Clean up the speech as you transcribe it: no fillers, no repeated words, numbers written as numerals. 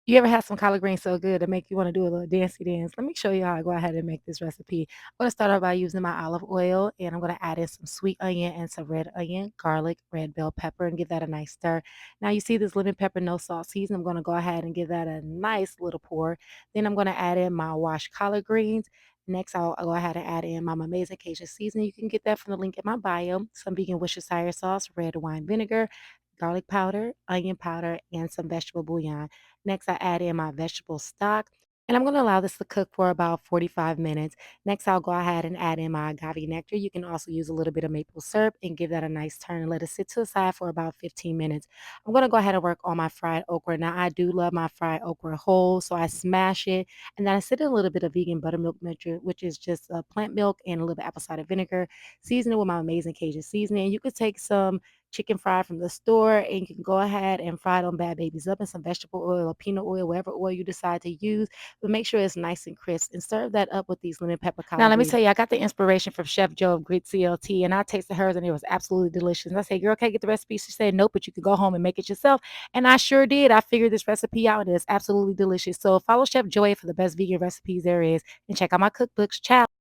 You ever had some collard greens so good to make you wanna do a little dancey dance? Let me show you how I go ahead and make this recipe. I'm gonna start out by using my olive oil, and I'm gonna add in some sweet onion and some red onion, garlic, red bell pepper, and give that a nice stir. Now you see this lemon pepper, no salt season. I'm gonna go ahead and give that a nice little pour. Then I'm gonna add in my washed collard greens. Next, I'll go ahead and add in my amazing Cajun seasoning. You can get that from the link in my bio. Some vegan Worcestershire sauce, red wine vinegar, garlic powder, onion powder, and some vegetable bouillon. Next, I add in my vegetable stock, and I'm going to allow this to cook for about 45 minutes. Next, I'll go ahead and add in my agave nectar. You can also use a little bit of maple syrup and give that a nice turn and let it sit to the side for about 15 minutes. I'm going to go ahead and work on my fried okra. Now, I do love my fried okra whole, so I smash it, and then I sit in a little bit of vegan buttermilk mixture, which is just plant milk and a little bit apple cider vinegar. Season it with my amazing Cajun seasoning. You could take some chicken fried from the store, and you can go ahead and fry them bad babies up in some vegetable oil or peanut oil, whatever oil you decide to use, but make sure it's nice and crisp and serve that up with these lemon pepper Now, collard let me greens. tell you, I got the inspiration from Chef Joe of Grit CLT, and I tasted hers and it was absolutely delicious. And I said, girl, can I get the recipe? She said, nope, but you could go home and make it yourself. And I sure did. I figured this recipe out and it's absolutely delicious. So follow Chef Joy for the best vegan recipes there is and check out my cookbooks. Ciao.